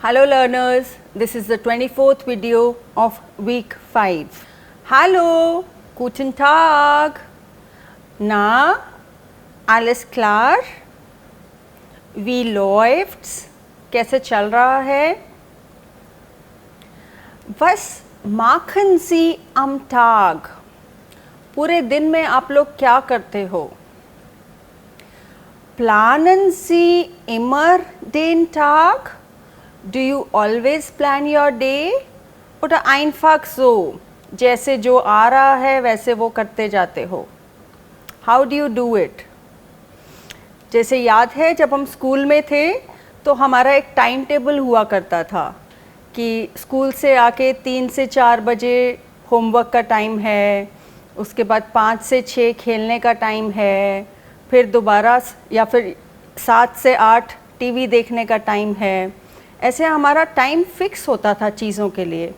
Hello learners, this is the 24th video of week 5. Hallo, guten Tag. Na, alles klar? Wie läuft's? कैसे चल रहा है? Was machen Sie am Tag? पूरे दिन में आप लोग क्या करते हो? Planen Sie immer den Tag? Do you always plan your day? Oder einfach so, जैसे जो आ रहा है वैसे वो करते जाते हो? How do you do it? जैसे याद है जब हम स्कूल में थे तो हमारा एक टाइम टेबल हुआ करता था कि स्कूल से आके 3 से 4 बजे होमवर्क का टाइम है, उसके बाद 5 से 6 खेलने का टाइम है, फिर दोबारा या फिर 7 से 8 टीवी देखने का टाइम है। ऐसे हमारा टाइम फिक्स होता था चीज़ों के लिए।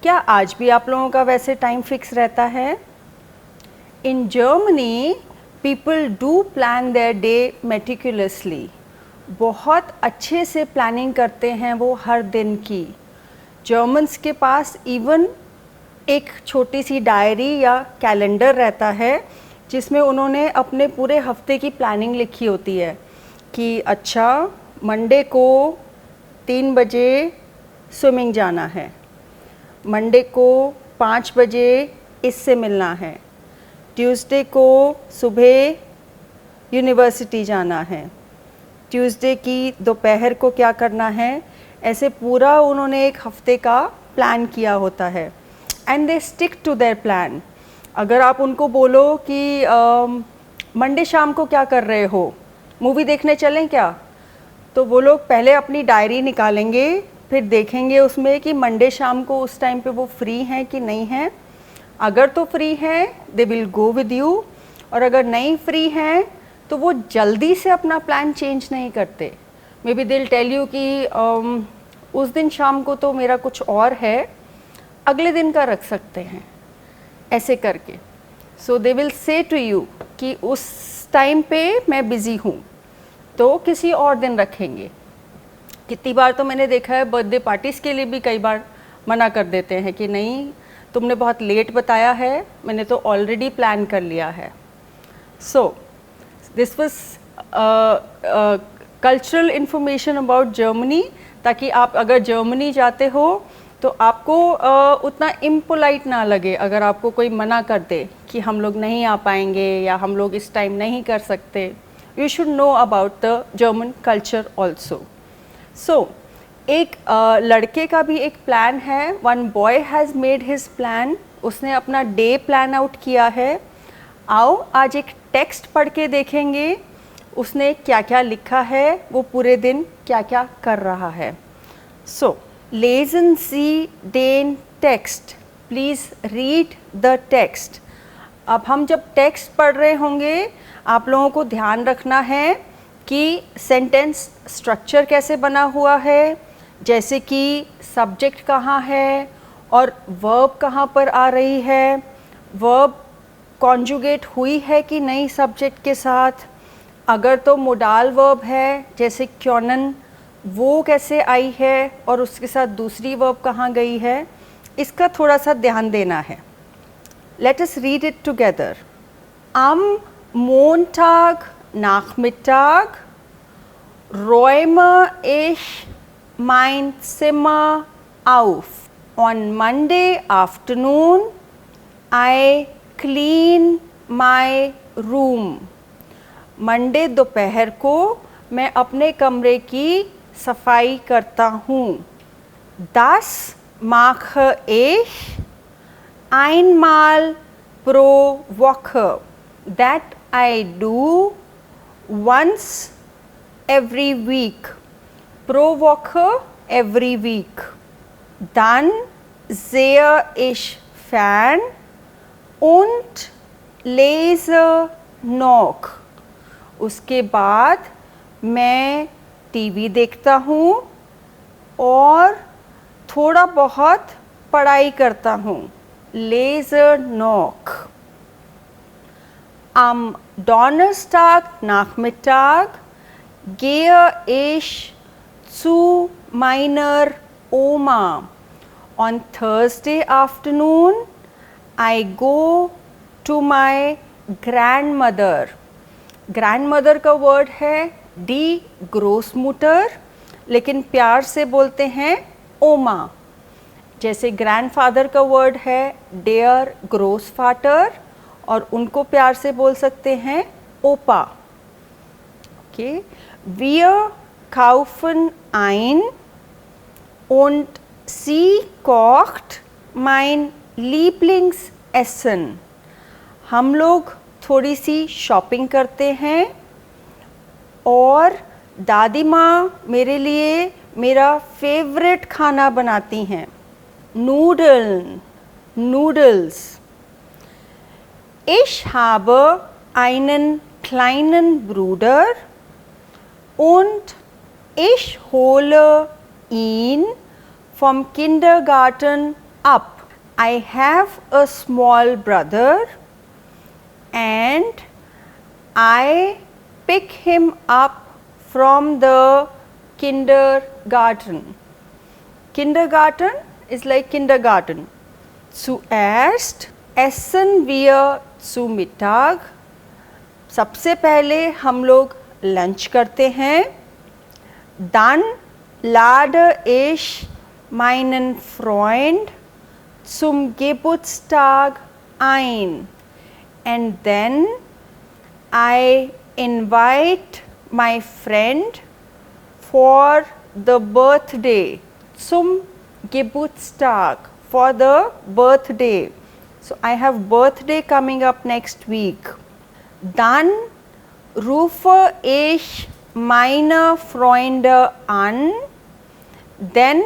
क्या आज भी आप लोगों का वैसे टाइम फिक्स रहता है? In Germany people do plan their day meticulously. बहुत अच्छे से प्लानिंग करते हैं वो हर दिन की। जर्मन्स के पास इवन एक छोटी सी डायरी या कैलेंडर रहता है जिसमें उन्होंने अपने पूरे हफ्ते की प्लानिंग लिखी होती है कि अच्छा मंडे को 3 बजे स्विमिंग जाना है, मंडे को 5 बजे इससे मिलना है, ट्यूसडे को सुबह यूनिवर्सिटी जाना है, ट्यूसडे की दोपहर को क्या करना है। ऐसे पूरा उन्होंने एक हफ्ते का प्लान किया होता है and they stick to their plan. अगर आप उनको बोलो कि मंडे शाम को क्या कर रहे हो, मूवी देखने चलें क्या, तो वो लोग पहले अपनी डायरी निकालेंगे, फिर देखेंगे उसमें कि मंडे शाम को उस टाइम पे वो फ्री हैं कि नहीं हैं। अगर तो फ्री हैं they will go with you, और अगर नहीं फ्री हैं तो वो जल्दी से अपना प्लान चेंज नहीं करते। मे बी दिल टेल यू कि उस दिन शाम को तो मेरा कुछ और है, अगले दिन का रख सकते हैं, ऐसे करके। So they will say to you कि उस टाइम पे मैं बिज़ी हूँ तो किसी और दिन रखेंगे। कितनी बार तो मैंने देखा है बर्थडे पार्टीज़ के लिए भी कई बार मना कर देते हैं कि नहीं तुमने बहुत लेट बताया है, मैंने तो ऑलरेडी प्लान कर लिया है। So this was cultural information about Germany, ताकि आप अगर जर्मनी जाते हो तो आपको उतना इम्पोलाइट ना लगे अगर आपको कोई मना कर दे कि हम लोग नहीं आ पाएंगे या हम लोग इस टाइम नहीं कर सकते। You should know about the German culture also. So, एक लड़के का भी एक प्लान है। One boy has made his plan. उसने अपना डे प्लान आउट किया है। आओ आज एक टेक्स्ट पढ़ के देखेंगे उसने क्या क्या लिखा है, वो पूरे दिन क्या क्या कर रहा है। So, lesen Sie den Text. Please read the text. अब हम जब टेक्स्ट पढ़ रहे होंगे आप लोगों को ध्यान रखना है कि सेंटेंस स्ट्रक्चर कैसे बना हुआ है, जैसे कि सब्जेक्ट कहाँ है और वर्ब कहाँ पर आ रही है, वर्ब कॉन्जुगेट हुई है कि नहीं सब्जेक्ट के साथ, अगर तो मोडाल वर्ब है जैसे क्योनन वो कैसे आई है और उसके साथ दूसरी वर्ब कहाँ गई है, इसका थोड़ा सा ध्यान देना है। Let us read it together. Am Montag Nachmittag räume ich mein Zimmer auf. On Monday afternoon I clean my room. Monday दोपहर को मैं अपने कमरे की सफाई करता हूँ। Das mache ich einmal pro Woche. That I do once every week. Pro Woche every week. Dann sehe ich fern und lese noch. उसके बाद मैं टीवी देखता हूँ और थोड़ा बहुत पढ़ाई करता हूँ। Lese noch. Am Donnerstag Nachmittag gehe ich zu meiner Oma. On Thursday afternoon, I go to my grandmother. Grandmother का word है die Großmutter, लेकिन प्यार से बोलते हैं ओमा. जैसे ग्रैंडफादर का वर्ड है डेयर ग्रोसफादर, और उनको प्यार से बोल सकते हैं ओपा. Okay. Wir kaufen ein und sie kocht mein Lieblingsessen. हम लोग थोड़ी सी शॉपिंग करते हैं और दादी माँ मेरे लिए मेरा फेवरेट खाना बनाती हैं, noodles. Ich habe einen kleinen Bruder und ich hole ihn vom Kindergarten ab. I have a small brother and I pick him up from the kindergarten. Kindergarten is like kindergarten. Zuerst essen wir zu Mittag. सबसे पहले हम लोग lunch करते हैं. Dann lade ich meinen Freund zum Geburtstag ein. And then I invite my friend for the birthday. Zum Geburtstag, for the birthday. So I have birthday coming up next week. Dann rufe ich meine Freunde an. Then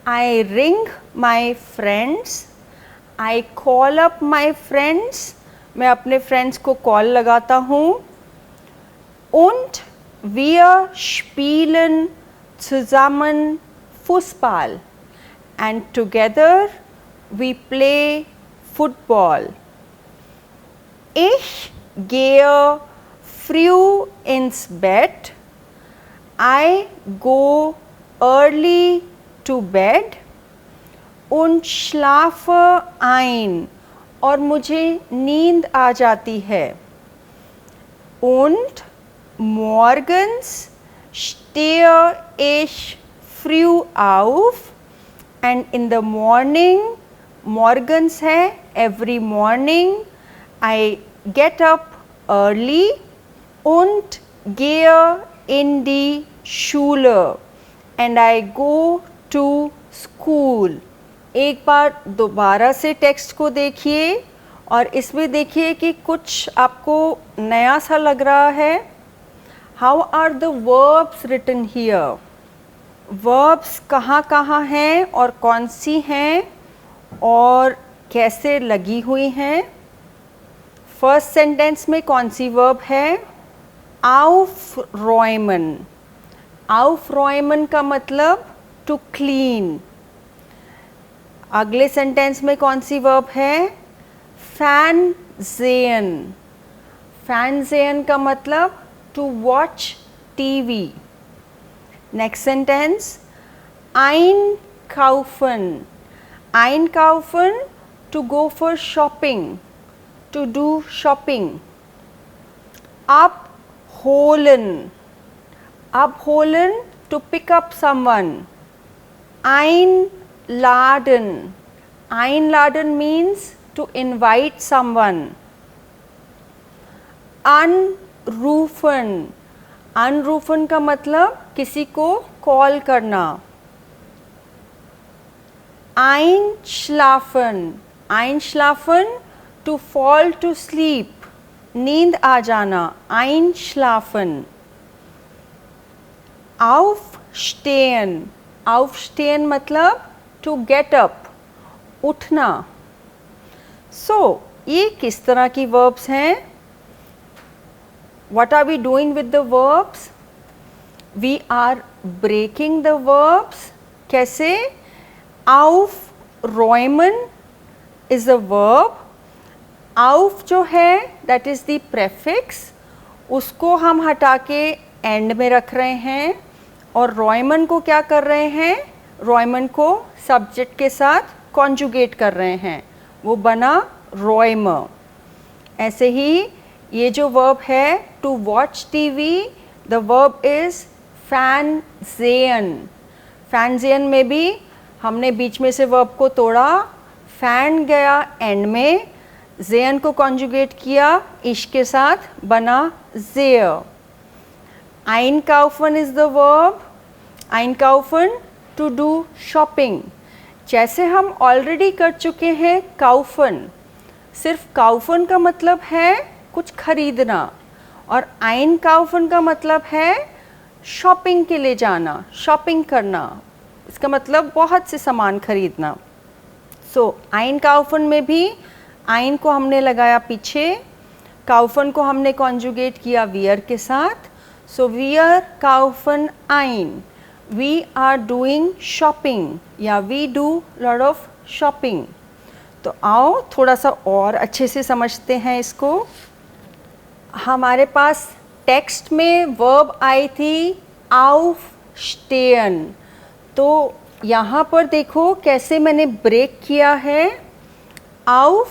I ring my friends. I call up my friends. मैं अपने friends को call लगाता हूँ. Und wir spielen zusammen Fußball. And together we play football. Ich gehe früh ins Bett. I go early to bed und schlafe ein. और मुझे नींद आ जाती है. Und morgens stehe ich früh auf. And in the morning, morgens है every morning, I get up early und gehe in die Schule and I go to school. एक बार दोबारा से text को देखिए और इसमें देखिए कि कुछ आपको नया सा लग रहा है. How are the verbs written here? Verbs कहाँ कहाँ हैं और कौन सी हैं और कैसे लगी हुई हैं. फर्स्ट सेंटेंस में कौन सी वर्ब है? aufräumen. aufräumen का मतलब टू क्लीन. अगले सेंटेंस में कौन सी वर्ब है? fernsehen. fernsehen का मतलब to watch TV. Next sentence einkaufen. einkaufen to go for shopping, to do shopping. abholen. abholen to pick up someone. einladen. einladen means to invite someone. anrufen. anrufen का मतलब किसी को call करना. einschlafen. einschlafen to fall to sleep, नींद आ जाना. einschlafen. aufstehen. aufstehen मतलब to get up, उठना. So ये किस तरह की verbs हैं? What are we doing with the verbs? We are breaking the verbs. कैसे? aufräumen is a verb. auf जो है that is the prefix, उसको हम हटा के end में रख रहे हैं और रॉयमन को क्या कर रहे हैं, रॉयमन को सब्जेक्ट के साथ कॉन्जुगेट कर रहे हैं, वो बना रॉयमर। ऐसे ही ये जो वर्ब है to watch TV, the verb is फैनजेन। फैनजेन में भी हमने बीच में से वर्ब को तोड़ा, फैन गया एंड में, जेन को कॉन्जुगेट किया इश के साथ, बना जेयर। einkaufen is the verb, einkaufen to do shopping. जैसे हम ऑलरेडी कर चुके हैं काउफन, सिर्फ काउफन का मतलब है कुछ खरीदना, और einkaufen का मतलब है शॉपिंग के लिए जाना, शॉपिंग करना, इसका मतलब बहुत से सामान खरीदना। सो einkaufen में भी आइन को हमने लगाया पीछे, काउफन को हमने कॉन्जुगेट किया वियर के साथ। सो वियर काउफन आइन, वी आर डूइंग शॉपिंग या we do lot of shopping. तो आओ थोड़ा सा और अच्छे से समझते हैं इसको। हमारे पास टेक्स्ट में वर्ब आई थी aufstehen, तो यहाँ पर देखो कैसे मैंने ब्रेक किया है। auf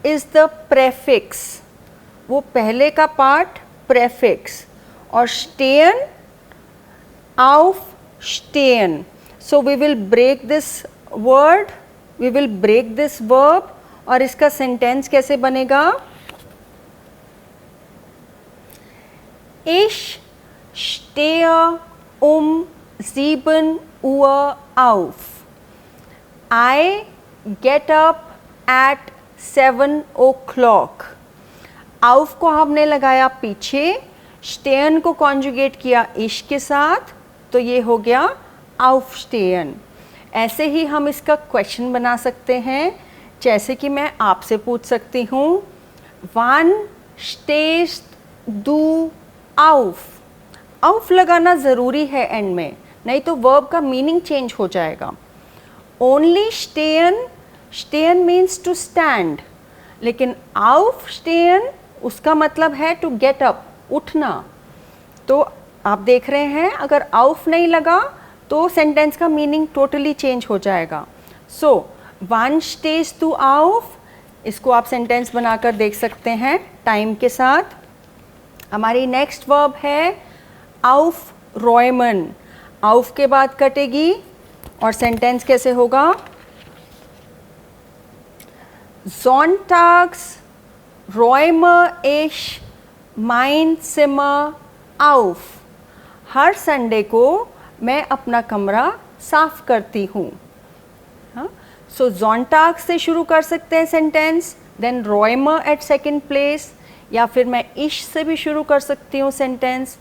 इज द प्रेफिक्स, वो पहले का पार्ट प्रेफिक्स, और stehen aufstehen। So we will break this word, we will break this verb, और इसका सेंटेंस कैसे बनेगा। Ich stehe um 7 Uhr auf. I get up at 7 o'clock. auf को हमने लगाया पीछे, stehen को कॉन्जुगेट किया इश के साथ, तो ये हो गया aufstehen। ऐसे ही हम इसका क्वेश्चन बना सकते हैं, जैसे कि मैं आपसे पूछ सकती हूँ wann stehst du auf। auf लगाना ज़रूरी है एंड में, नहीं तो वर्ब का मीनिंग चेंज हो जाएगा। Only stehen, stehen means to stand, लेकिन aufstehen उसका मतलब है टू गेट अप, उठना। तो आप देख रहे हैं अगर auf नहीं लगा तो सेंटेंस का मीनिंग टोटली चेंज हो जाएगा। सो wann stehst du auf, इसको आप सेंटेंस बनाकर देख सकते हैं टाइम के साथ। हमारी नेक्स्ट वर्ब है aufräumen। auf के बाद कटेगी और सेंटेंस कैसे होगा, sonntags räume ich mein Zimmer auf। हर संडे को मैं अपना कमरा साफ करती हूँ। सो sonntags से शुरू कर सकते हैं sentence, then räume at second place, या फिर मैं इश से भी शुरू कर सकती हूँ sentence,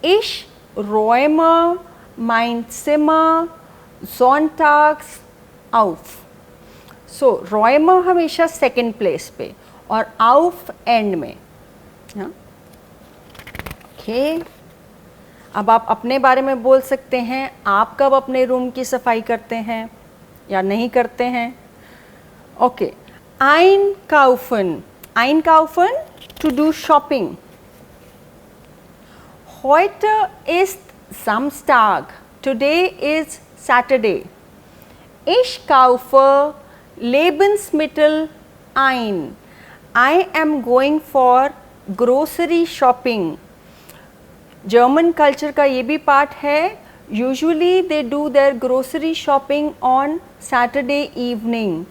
ich räume mein Zimmer sonntags auf। सो räume हमेशा सेकेंड प्लेस पे और auf एंड में। ओके, अब आप अपने बारे में बोल सकते हैं, आप कब अपने रूम की सफाई करते हैं या नहीं करते हैं। Okay, einkaufen, einkaufen to do shopping। Heute ist Samstag, today is Saturday। Ich kaufe Lebensmittel ein, I am going for grocery shopping। German culture का ये भी पार्ट है, usually they do their grocery shopping on Saturday evening.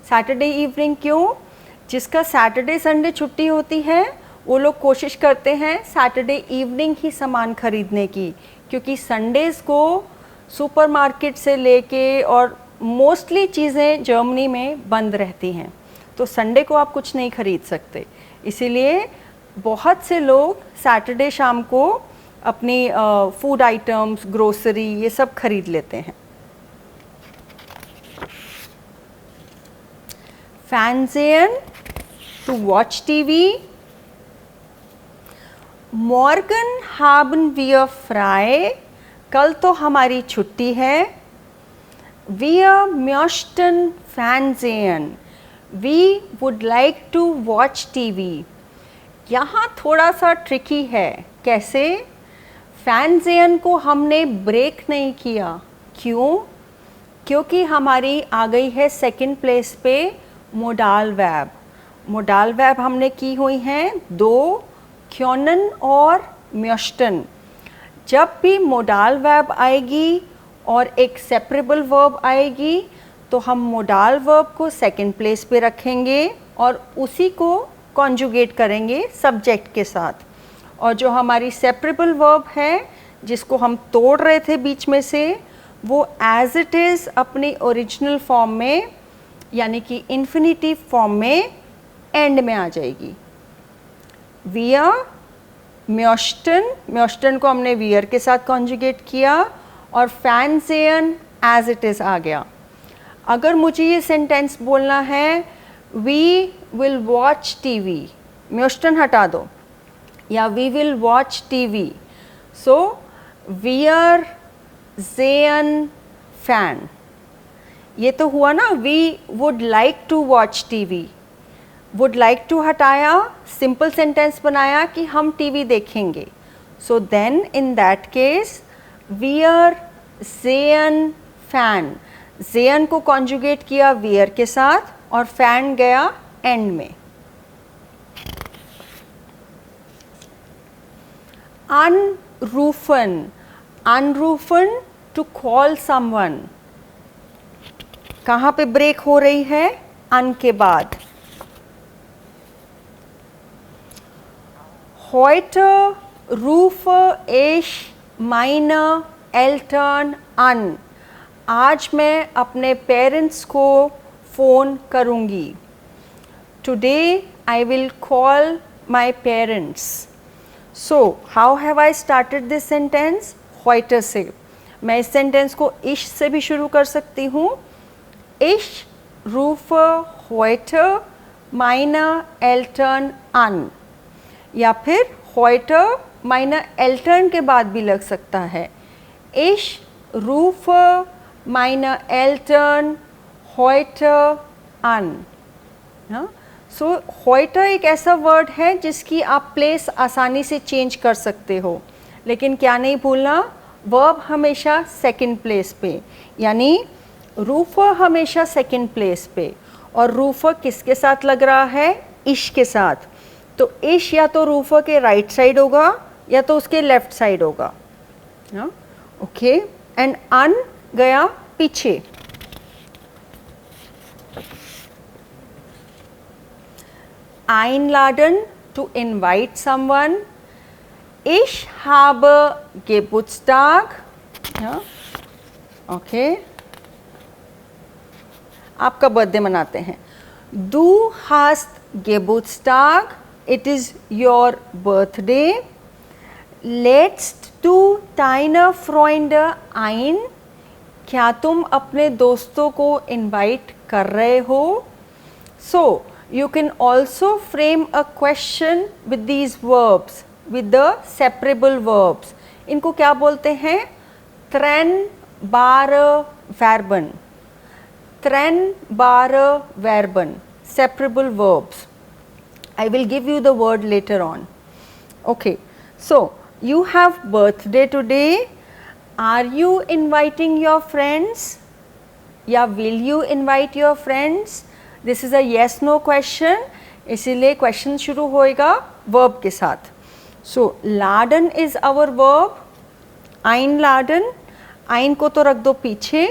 Saturday evening क्यों, जिसका Saturday Sunday छुट्टी होती है वो लोग कोशिश करते हैं सैटरडे इवनिंग ही सामान खरीदने की, क्योंकि संडेज़ को सुपरमार्केट से लेके और मोस्टली चीज़ें जर्मनी में बंद रहती हैं, तो संडे को आप कुछ नहीं खरीद सकते। इसीलिए बहुत से लोग सैटरडे शाम को अपनी फूड आइटम्स, ग्रोसरी, ये सब खरीद लेते हैं। Fernsehen, to watch TV। Morgen haben wir frei, कल तो हमारी छुट्टी है। Wir möchten Fernsehen, we would like to watch TV। यहाँ थोड़ा सा ट्रिकी है, कैसे, फैंजेन को हमने ब्रेक नहीं किया, क्यों? क्योंकि हमारी आ गई है सेकंड प्लेस पे मोडाल वर्ब। मोडाल वर्ब हमने की हुई हैं दो, क्योनन और म्योस्टन। जब भी मोडाल वर्ब आएगी और एक सेपरेबल वर्ब आएगी तो हम मोडाल वर्ब को सेकंड प्लेस पे रखेंगे और उसी को कॉन्जुगेट करेंगे सब्जेक्ट के साथ। और जो हमारी सेपरेबल वर्ब है जिसको हम तोड़ रहे थे बीच में से, वो एज इट इज़ अपनी ओरिजिनल फॉर्म में यानी कि इन्फिनिटिव फॉर्म में एंड में आ जाएगी। वियर म्योस्टन, म्योस्टन को हमने वियर के साथ कॉन्जुगेट किया और फैंजेन एज इट इज़ आ गया। अगर मुझे ये सेंटेंस बोलना है वी विल वॉच टीवी, म्योस्टन हटा दो, या we will watch TV, so वियर जेन फैन, ये तो हुआ ना we would like to watch TV. Would like to हटाया, सिंपल सेंटेंस बनाया कि हम टीवी देखेंगे। So then in that case वियर जेन फैन, जेन को कॉन्जुगेट किया वियर के साथ और फैन गया एंड में। अनरूफन, अनरूफन टू कॉल समवन, कहाँ पे ब्रेक हो रही है? अन के बाद। Heute rufe ich meine Eltern an, आज मैं अपने पेरेंट्स को फ़ोन करूँगी। Today I will call my parents. So how have I started this sentence? Heute से। मैं इस सेंटेंस को ich से भी शुरू कर सकती हूँ। Ich rufe heute meine Eltern an, या फिर heute meine Eltern के बाद भी लग सकता है। Ich rufe meine Eltern heute an। So heute एक ऐसा वर्ड है जिसकी आप प्लेस आसानी से चेंज कर सकते हो, लेकिन क्या नहीं भूलना, वर्ब हमेशा सेकंड प्लेस पे, यानी रूफर हमेशा सेकंड प्लेस पे। और रूफर किसके साथ लग रहा है? इश के साथ। तो इश या तो रूफर के राइट साइड होगा या तो उसके लेफ्ट साइड होगा। ओके, एंड अन गया पीछे। Einladen, to invite someone. Ich habe Geburtstag. Ja? Okay. आपका बर्थडे मनाते हैं। Du hast Geburtstag. It is your birthday. Lädst du deine Freunde ein? क्या तुम अपने दोस्तों को इनवाइट कर रहे हो? So you can also frame a question with these verbs, with the separable verbs. इनको क्या बोलते हैं? trennbare Verben. Trennbare Verben, separable verbs. I will give you the word later on. Okay, so you have birthday today. Are you inviting your friends? या will you invite your friends? This is a yes no question, इसीलिए question शुरू होएगा verb के साथ. So laden is our verb. Einladen, ein को तो रख दो पीछे,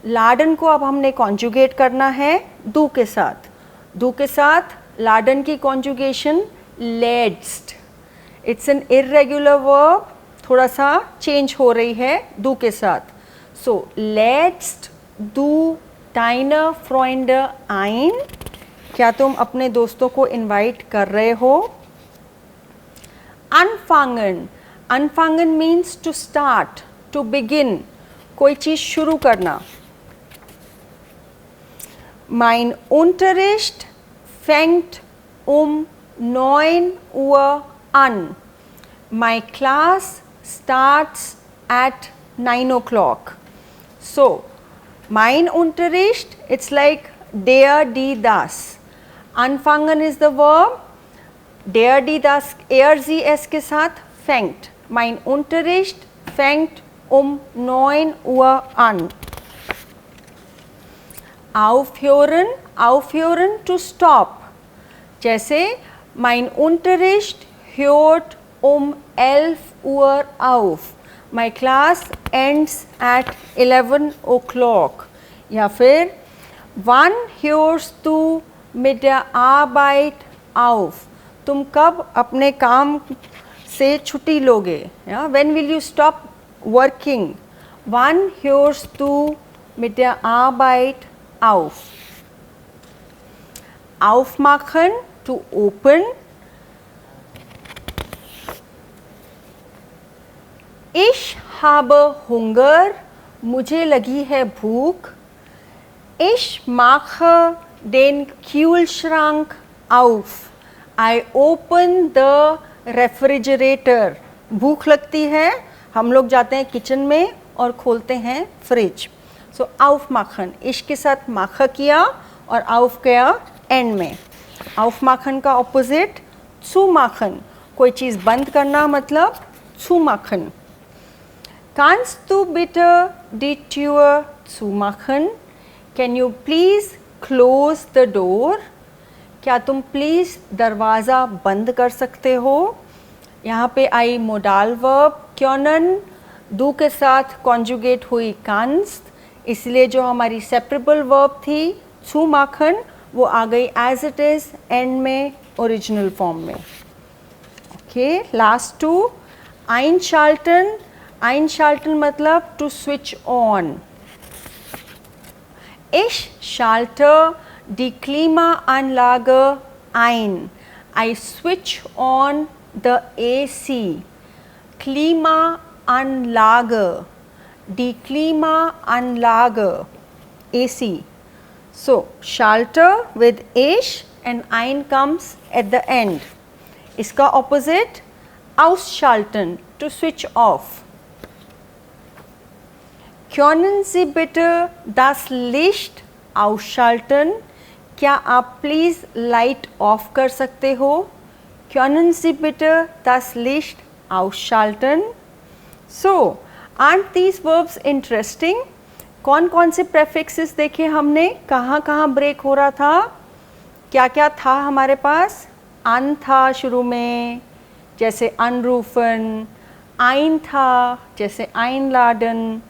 लाडन को अब हमने कॉन्जुगेट करना है दू के साथ। दू के साथ लाडन की कॉन्जुगेशन लेड्स्ट। इट्स एन इर्रेगुलर वर्ब, थोड़ा सा चेंज हो रही है दू के साथ। सो लेड्स्ट दू टाइनर फ्रेंडे आइन, क्या तुम अपने दोस्तों को इनवाइट कर रहे हो? अनफांगन, अनफांगन means to start, to begin, कोई चीज़ शुरू करना। Mein Unterricht fängt 9 Uhr an. My class starts at 9 o'clock. So, mein Unterricht, it's like der, die, das. Anfangen is the verb. Der, die, das, er, sie, es के साथ fängt. mein Unterricht fängt um 9 Uhr an. Aufhören, aufhören to stop. जैसे mein Unterricht hört um 11 Uhr auf. My class ends at 11 o'clock. या फिर wann hörst du mit der Arbeit auf? तुम कब अपने काम से छुट्टी लोगे? या when will you stop working? Wann hörst du mit der Arbeit auf? Aufmachen to open. Ich habe Hunger, मुझे लगी है भूख. Ich mache den Kühlschrank auf. I open the refrigerator. भूख लगती है, हम लोग जाते हैं किचन में और खोलते हैं फ्रिज. सो aufmachen, ich के साथ माखा किया और auf गया एंड में. aufmachen का ऑपोजिट zumachen. कोई चीज़ बंद करना मतलब zumachen. Kannst du bitte die Tür zumachen? Can you please close the door? क्या तुम प्लीज़ दरवाज़ा बंद कर सकते हो? यहाँ पे आई मोडाल वर्ब क्योंन दू के साथ कॉन्जुगेट हुई kannst, इसलिए जो हमारी सेपरेबल वर्ब थी zumachen वो आ गई एज इट इज़ एंड में ओरिजिनल फॉर्म में. Okay, last two einschalten. einschalten मतलब to switch on. Ich schalte die Klimaanlage ein. I switch on the AC. Klimaanlage. Die Klimaanlage. AC. So, schalter with ich and ein comes at the end. इसका opposite ausschalten, to switch off. Können Sie bitte das Licht ausschalten? क्या आप please light of कर सकते हो? Können Sie bitte das Licht ausschalten? So, aren't these verbs interesting? कौन कौन से prefixes देखे हमने? कहाँ कहाँ ब्रेक हो रहा था? क्या क्या था हमारे पास? an था शुरू में, जैसे unrufen. ein था जैसे einladen.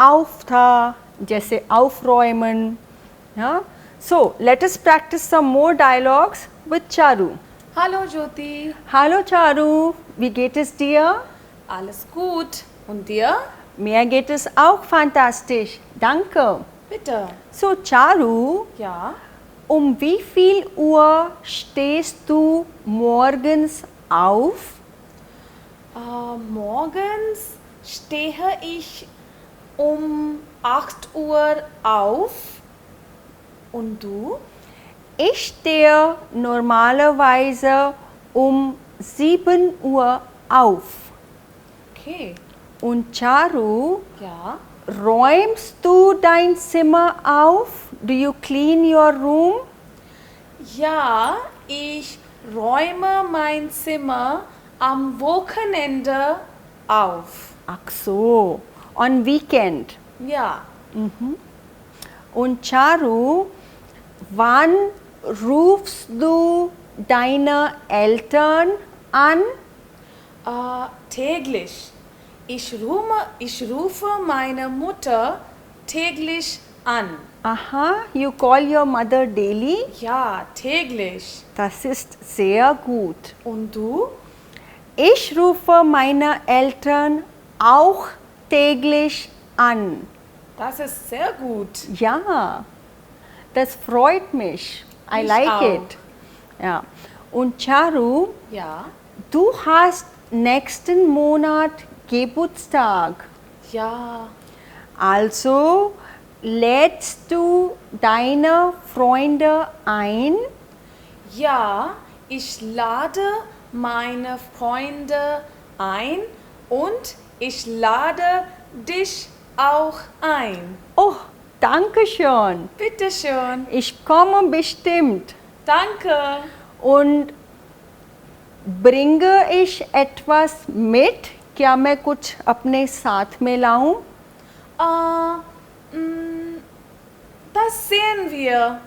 auf था जैसे aufräumen. हाँ, so let us practice some more dialogues with Charu. Hallo Jyoti. Hallo Charu, wie geht es dir? Alles gut. Und dir? Mir geht es auch fantastisch, danke. Bitte. So Charu, Ja. um wie viel Uhr stehst du morgens auf? Morgens stehe ich um 8 Uhr auf. Und du? Ich stehe normalerweise um 7 Uhr auf. Okay. Und Charu, Ja. räumst du dein Zimmer auf? Do you clean your room? Ja, ich räume mein Zimmer am Wochenende auf. Ach so, on weekend. Ja. Und Charu, wann rufst du deine Eltern an? Täglich. Ich rufe meine Mutter täglich an. Aha, you call your mother daily? Ja, täglich. Das ist sehr gut. Und du? Ich rufe meine Eltern auch täglich an. Das ist sehr gut. Ja, das freut mich. I Mich like auch. it. Ja. Und Charu, Ja. du hast nächsten Monat Geburtstag. Ja. Also lädst du deine Freunde ein? Ja, ich lade meine Freunde ein und ich lade dich auch ein. Oh, danke schön. Bitte schön. Ich komme bestimmt. Danke. Und bringe ich etwas mit? क्या मैं कुछ अपने साथ में लाऊं? Das sehen wir.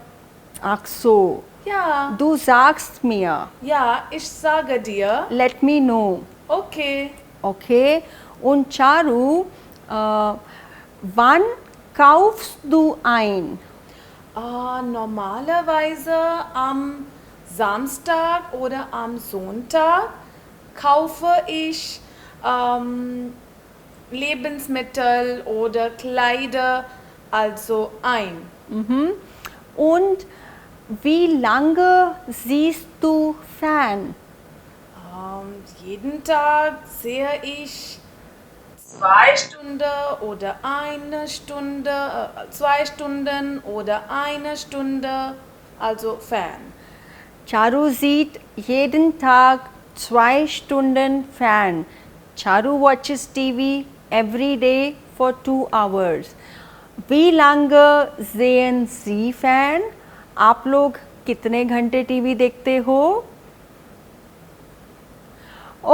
Ach so, Ja. du sagst mir. Ja, ich sage dir. Let me know. Okay. Okay. Und Charu, wann kaufst du ein? Normalerweise am Samstag oder am Sonntag kaufe ich Lebensmittel oder Kleider also ein. Und wie lange siehst du Fern? Jeden Tag sehe ich 2 Stunden oder 1 Stunde, 2 Stunden oder 1 Stunde, also Fern. Charu sieht jeden Tag 2 Stunden Fern. Charu watches TV every day for 2 hours. Wie lange sehen Sie Fern? आप लोग कितने घंटे TV देखते हो?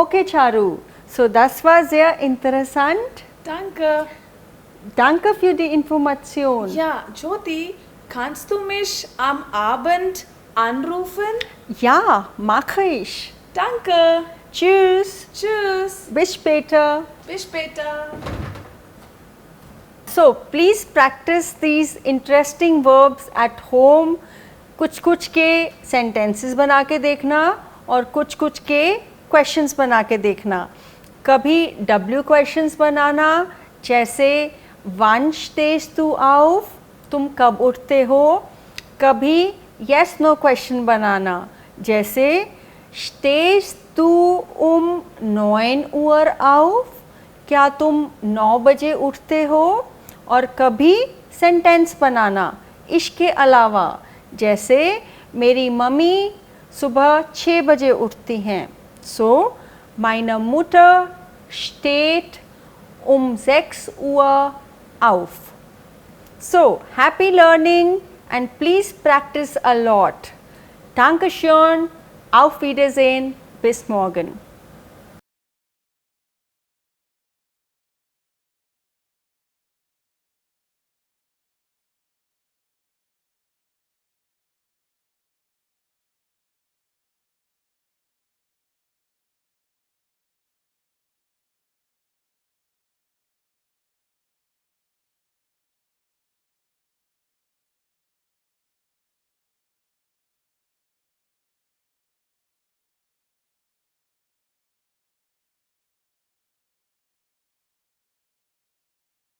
Okay, Charu. So das war sehr interessant. Danke. Danke für die Information. Ja, Jyoti, kannst du mich am Abend anrufen? Ja, mache ich. Danke. Tschüss. Tschüss. Bis später. Bis später. So please practice these interesting verbs at home. कुछ के sentences बना के देखना और कुछ के questions बना के देखना. कभी W questions बनाना, जैसे wann stehst du auf? तुम कब उठते हो? कभी yes no question बनाना, जैसे stehst du um 9 Uhr auf? क्या तुम 9 बजे उठते हो? और कभी सेंटेंस बनाना इसके अलावा, जैसे मेरी मम्मी सुबह 6 बजे उठती हैं. सो meine Mutter steht um 6 Uhr auf. So happy learning and please practice a lot. Dankeschön, auf Wiedersehen, bis morgen.